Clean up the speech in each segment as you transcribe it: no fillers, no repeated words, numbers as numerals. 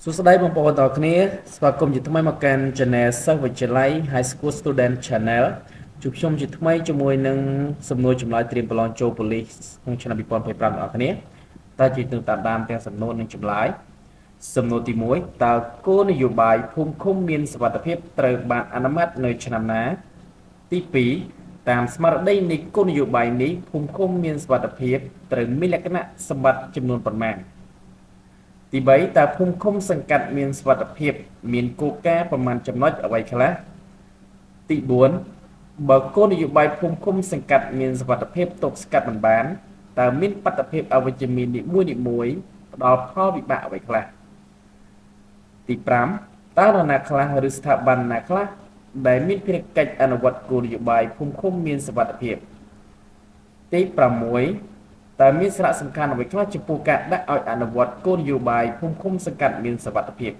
សួស្តីបងប្អូនទាំងអស់គ្នាស្វាគមន៍ជាថ្មីមកកាន់ Channel សិស្សវិទ្យាល័យ High School Student Channel ជួបខ្ញុំជាថ្មីជាមួយនឹងសំណួរចម្លើយត្រៀមប្រឡងចូលប៉ូលីសក្នុងឆ្នាំ2025បងប្អូនគ្នាតើជានឹងតាមដានទាំងសំណួរនិងចម្លើយសំណួរទី1តើគោលនយោបាយភូមិឃុំមានសុវត្ថិភាពត្រូវបានអនុម័តនៅឆ្នាំណាទី2តាមស្មារតីនៃគោលនយោបាយនេះភូមិឃុំមានសុវត្ថិភាពត្រូវមានលក្ខណៈសម្បត្តិចំនួនប៉ុន្មានទី3តើភូមិឃុំសង្កាត់មានសុវត្ថិភាពមានគោលការណ៍ប្រមាណចំណុចអ្វីខ្លះទី4បើគោលនយោបាយភូមិឃុំសង្កាត់មានសុវត្ថិភាពទប់ស្កាត់មិនបានតើមានបាតុភិបអវិជ្ជមាននីមួយៗផ្ដល់ផលវិបាកអ្វីខ្លះទី5តើនរណាខ្លះឬស្ថាប័នណាខ្លះដែលមានភារកិច្ចអនុវត្តគោលនយោបាយភូមិឃុំមានសុវត្ថិភាពទី6តើមានសារៈសំខាន់អ្វីខ្លះចំពោះការដាក់ឲ្យអនុវត្តគោលនយោបាយភូមិឃុំសង្កាត់មានសុវត្ថិភាព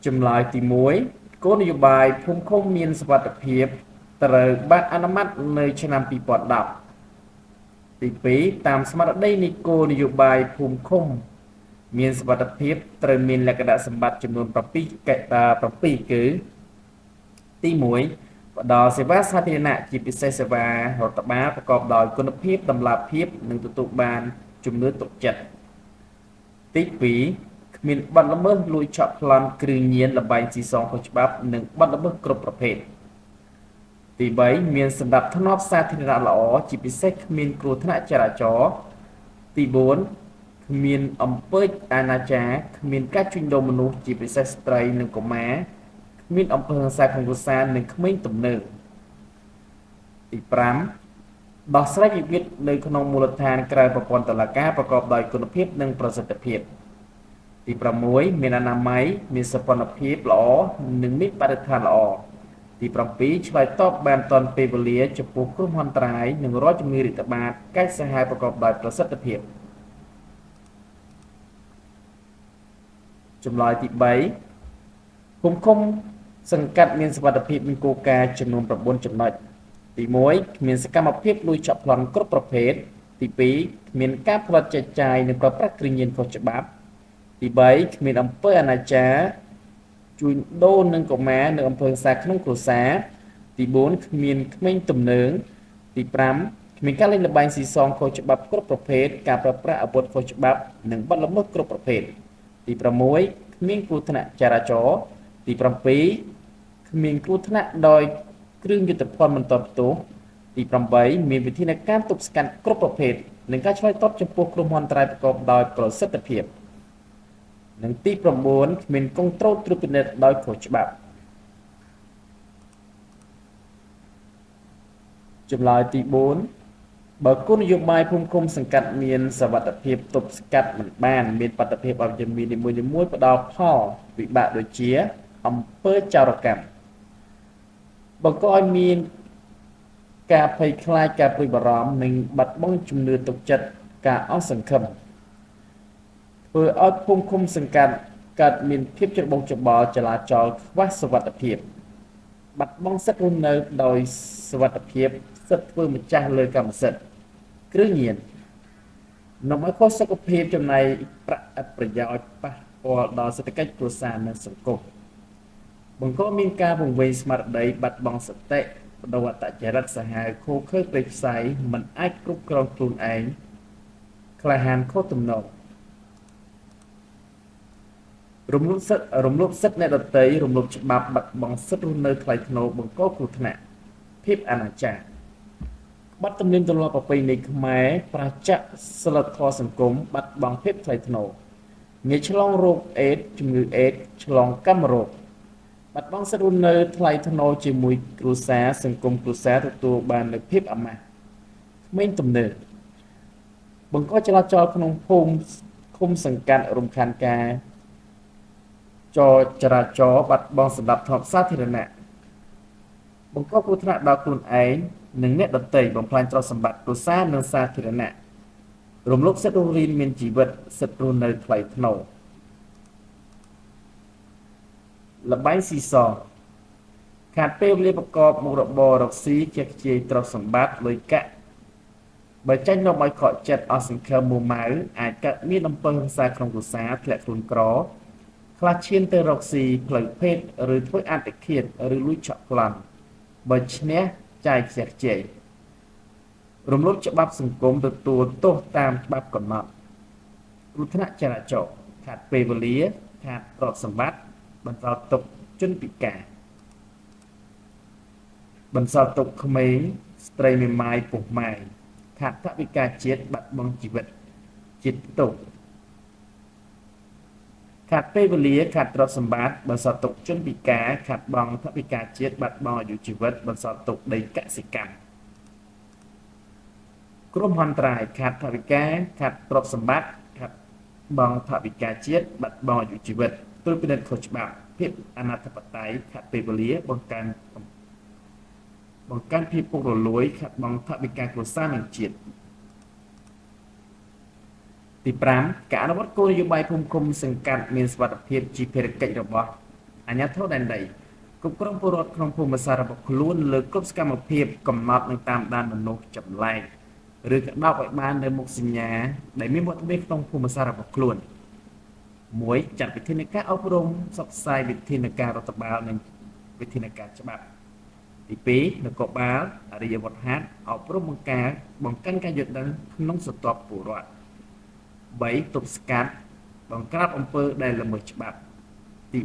ចម្លើយទី1គោលនយោបាយភូមិឃុំមានសុវត្ថិភាពត្រូវបានអនុម័តនៅឆ្នាំ2010ទី2តាមស្មារតីនៃគោលនយោបាយភូមិឃុំមានសុវត្ថិភាពត្រូវមានលក្ខណៈសម្បត្តិចំនួន7គឺទី1ផ្ដល់សេវាសាធារណៈជាពិសេសសេវារដ្ឋបាលប្រកបដោយគុណភាពតម្លាភាពនិងទទួលបានជំនឿទុកចិត្តទី2គ្មានបទល្មើសលួចឆក់ប្លន់គ្រឿងញៀនល្បែងស៊ីសងខុសច្បាប់និងបទល្មើសគ្រប់ប្រភេទទី3មានសណ្ដាប់ធ្នាប់សាធារណៈល្អជាពិសេសគ្មានគ្រោះថ្នាក់ចរាចរណ៍ទី4គ្មានអំពើអនាចារគ្មានការជួញដូរមនុស្សជាពិសេសស្ត្រីនិងកុមារគ្មានអំពើហិង្សាក្នុងគ្រួសារនិងក្មេងទំនើបទី5ដោះស្រាយវិវាទនៅក្នុងមូលដ្ឋានក្រៅប្រព័ន្ធតុលាការប្រកបដោយគុណភាពនិងប្រសិទ្ធភាពទី6មានអនាម័យមានសោភ័ណភាពល្អនិងមានបរិស្ថានល្អទី7ឆ្លើយតបបានទាន់ពេលវេលាចំពោះគ្រោះមហន្តរាយនិងរាល់ជំងឺរាតត្បាតកាចសាហាវប្រកបដោយប្រសិទ្ធភាពចម្លើយទី3ភូមិឃុំសង្កាត់មានសុវត្ថិភាពមានគោលការណ៍ចំនួន9ចំណុចទី1គ្មានសកម្មភាពលួចឆក់ប្លន់គ្រប់ប្រភេទទី2គ្មានការផលិតចែកចាយនិងប្រើប្រាស់គ្រឿងញៀនខុសច្បាប់ទី3គ្មានអំពើអនាចារជួញដូរនឹងកុមារនិងអំពើហិង្សាក្នុងគ្រួសារទី4គ្មានក្មេងទំនើងទី5គ្មានការលេងល្បែងស៊ីសងខុសច្បាប់គ្រប់ប្រភេទការប្រើប្រាស់អាវុធខុសច្បាប់និងបទល្មើសគ្រប់ប្រភេទទី6គ្មានគ្រោះថ្នាក់ចរាចរណ៍ទី7គ្មានគ្រោះថ្នាក់ដោយគ្រឿងយុទ្ធភ័ណ្ឌបន្តផ្ទុះទី8មានវិធានការទប់ស្កាត់គ្រប់ប្រភេទនិងការឆ្លើយតបចំពោះគ្រោះមហន្តរាយប្រកបដោយប្រសិទ្ធភាពនិងទី9គ្មានកុងត្រូលត្រួតពិនិត្យដោយខុសច្បាប់ចម្លើយទី4បើគោលនយោបាយភូមិឃុំសង្កាត់មានសវត្ថិភាពទប់ស្កាត់មិនបានមានបាតុភិបអវិជ្ជមាននីមួយៗផ្ដល់ផលវិបាកដូចជាអំពើចោរកម្មបង្កឲ្យមានការភ័យខ្លាចការព្រួយបារម្ភនិងបាត់បង់ជំនឿទុកចិត្តការអស់សង្ឃឹមធ្វើឲ្យភូមិឃុំសង្កាត់កើតមានភាពច្របូកច្របល់ចលាចលខ្វះសុវត្ថិភាពបាត់បង់សិទ្ធិរស់នៅដោយសុវត្ថិភាពសិទ្ធិធ្វើម្ចាស់លើកម្មសិទ្ធិគ្រឿងញៀននាំឲ្យខុសសុខភាពចំណែកប្រាក់ឥតប្រយោជន៍ប៉ះពាល់ដល់សេដ្ឋកិច្ចគ្រួសារនិងសង្គមបង្កមានការពង្រឹងស្មារតីបាត់បង់សតិបដិវត្តចរិតសាហាវខូខើព្រៃផ្សៃមិនអាចគ្រប់គ្រងខ្លួនឯងក្លាហានខុសទំនងរំលោភសិទ្ធិអ្នកដទៃរំលោភច្បាប់បាត់បង់សិទ្ធិរស់នៅថ្លៃថ្នូរបង្កគ្រោះថ្នាក់ភាពអនាចារបាត់ទំនៀមទម្លាប់ប្រពៃណីខ្មែរប្រជាសិលធម៌សង្គមបាត់បង់ភាពថ្លៃថ្នូរងាយឆ្លងរោគអេដជំងឺអេដឆ្លងកម្មរោគបាត់បង់សិទ្ធិរស់នៅថ្លៃថ្នូរជាមួយគ្រួសារសង្គមគ្រួសារទទួលបាននូវភាពអាម៉ាស់ក្មេងទំនើបបង្កចលាចលក្នុងភូមិឃុំសង្កាត់រំខានការចរាចរណ៍បាត់បង់សណ្ដាប់ធ្នាប់សាធារណៈបង្កគ្រោះថ្នាក់ដល់ខ្លួនឯងនិងអ្នកដទៃបំផ្លាញទ្រព្យសម្បត្តិគ្រួសារនិងសាធារណៈរំលោភសិទ្ធិរស់រានមានជីវិតសិទ្ធិរស់នៅថ្លៃថ្នូរល្បែងស៊ីសងខាតពេលវេលាប្រកបមុខរបររកស៊ីជាខ្ជាយទ្រព្យសម្បត្តិលុយកាក់ បើចាញ់នំឲ្យខកចិត្តអស់សង្ឃឹមមួម៉ៅអាចកើតមានអំពើហិង្សាក្នុងគ្រួសារធ្លាក់ខ្លួនក្រខ្លះឈានទៅរកស៊ីផ្លូវភេទឬធ្វើអត្តឃាតឬលួចឆក់ប្លន់បើឈ្នះចាយខ្ជះខ្ជាយរំលោភច្បាប់សង្គមទទួលទោសតាមច្បាប់កំណត់គ្រោះថ្នាក់ចរាចរណ៍ខាត់ពេលវេលាខាត់ទ្រព្យសម្បត្តិបន្សល់ទុកជនពិការបន្សល់ទុកក្មេងស្ត្រីមេម៉ាយពុះម៉ែខាត់ថវិកាជាតិបាត់បង់ជីវិតជាតិទុកខាត់ពេលវេលាខាត់ទ្រព្យសម្បត្តិបន្សល់ទុកជនពិការខាត់បង់ថវិកាជាតិបាត់បង់អាយុជីវិតបន្សល់ទុកដីកសិកម្មគ្រោះមហន្តរាយខាត់ថវិកាខាត់ទ្រព្យសម្បត្តិខាត់បង់ថវិកាជាតិបាត់បង់អាយុជីវិតទល់ពិនិត្យខុសច្បាប់ភាពអនាធិបតេយ្យខាត់ពេលវេលាបង្កើនភាពពុករលួយខាត់បង់ថវិកាគ្រួសារនិងជាតិទី5ការអនុវត្តគោលនយោបាយភូមិឃុំសង្កាត់មានសុវត្ថិភាពជាភារកិច្ចរបស់អាជ្ញាធរដែនដីគ្រប់គ្រងពលរដ្ឋក្នុងភូមិសាស្ត្ររបស់ខ្លួនលើគ្រប់សកម្មភាពកំណត់និងតាមដានមនុស្សចម្លែកឬកដោបឲ្យបាននៅមុខសញ្ញាដែលមានវត្តមានក្នុងភូមិសាស្ត្ររបស់ខ្លួន1ចាត់វិធានការអប់រំផ្សព្វផ្សាយវិធានការរដ្ឋបាលនិងវិធានការច្បាប់ទី2នគរបាលអរិយវត្តហាត់អប់រំបង្កើនការយល់ដឹងក្នុងស្រទាប់ពលរដ្ឋ3ទប់ស្កាត់បង្ក្រាបអំពើដែលល្មើសច្បាប់ទី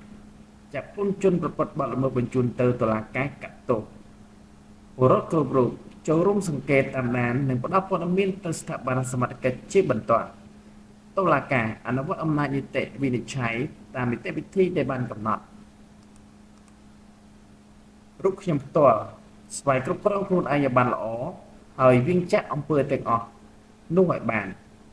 4ចាប់ខ្លួនជនប្រព្រឹត្តបទល្មើសបញ្ជូនទៅតុលាការកាត់ទោសពលរដ្ឋគ្រប់រូបចូលរួមសង្កេតតាមដាននិងផ្តល់ព័ត៌មានទៅស្ថាប័នសមត្ថកិច្ចជាបន្ទាន់តុលាការអនុវត្តអំណាចនីតិវិនិច្ឆ័យតាមនីតិវិធីដែលបានកំណត់រូបខ្ញុំផ្ទាល់ស្វ័យគ្រប់គ្រងខ្លួនឯងឲ្យបានល្អហើយវៀងចាក់អំពើទាំងអស់នោះឲ្យបាន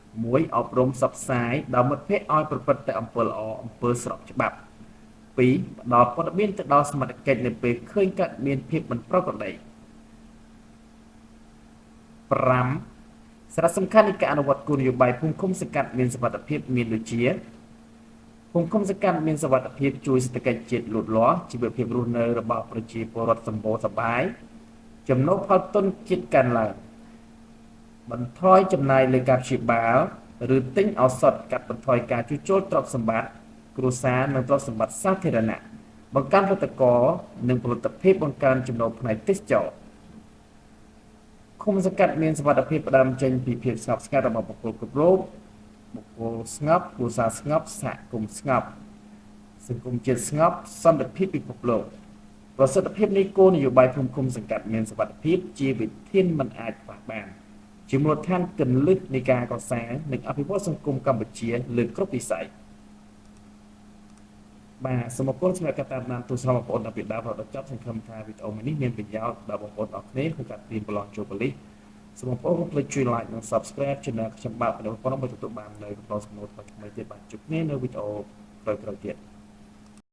1អប់រំផ្សព្វផ្សាយដល់មិត្តភ័ក្តិឲ្យប្រព្រឹត្តតែអំពើល្អអំពើស្របច្បាប់2ផ្ដល់ព័ត៌មានទៅដល់សមត្ថកិច្ចនៅពេលឃើញកើតមានភាពមិនប្រក្រតី5សារៈសំខាន់នៃការអនុវត្តគោលនយោបាយភូមិឃុំសង្កាត់មានសុវត្ថិភាពមានដូចជាភូមិឃុំសង្កាត់មានសុវត្ថិភាពជួយសេដ្ឋកិច្ចជាតិលូតលាស់ជីវភាពរស់នៅរបស់ប្រជាពលរដ្ឋសម្បូរសប្បាយចំណូលផលទុនជាតិកើនឡើងបន្ថយចំណាយលើការព្យាបាលឬទិញឱសថកាត់បន្ថយការជួសជុលទ្រព្យសម្បត្តិគ្រួសារនិងទ្រព្យសម្បត្តិសាធារណៈបង្កើនផលិតករនិងផលិតភាពបង្កើនចំណូលផ្នែកទេសចរណ៍ឃុំសង្កាត់មានសុវត្ថិភាពផ្ដើមចេញពីភាពស្ងប់ស្ងាត់របស់បុគ្គលគ្រប់រូបបុគ្គលស្ងប់គ្រួសារស្ងប់សហគមន៍ស្ងប់សង្គមជាតិស្ងប់សន្តិភាពពិភពលោកប្រសិទ្ធភាពនៃគោលនយោបាយភូមិឃុំសង្កាត់មានសុវត្ថិភាពជាវិធានមិនអាចខ្វះបានជាមូលដ្ឋានគន្លឹះនៃការកសាងនិងអភិវឌ្ឍសង្គមកម្ពុជាលើគ្រប់វិស័យបាទសូមអរគុណសម្រាប់ការតាមដានទស្សនាបងប្អូនដល់ពីដើមរហូតដល់ចប់សង្ឃឹមថាវីដេអូមួយនេះមានប្រយោជន៍ដល់បងប្អូនអរគ្នាក្នុងការត្រៀមប្រឡងចូលប៉ូលីសសូមបងប្អូនកុំភ្លេចជួយ like និង subscribe Channel ខ្ញុំបាទបងប្អូនដើម្បីទទួលបាននូវវីដេអូសំណួរថ្មីៗទៀតបាទជួបគ្នានៅវីដេអូក្រោយៗទៀត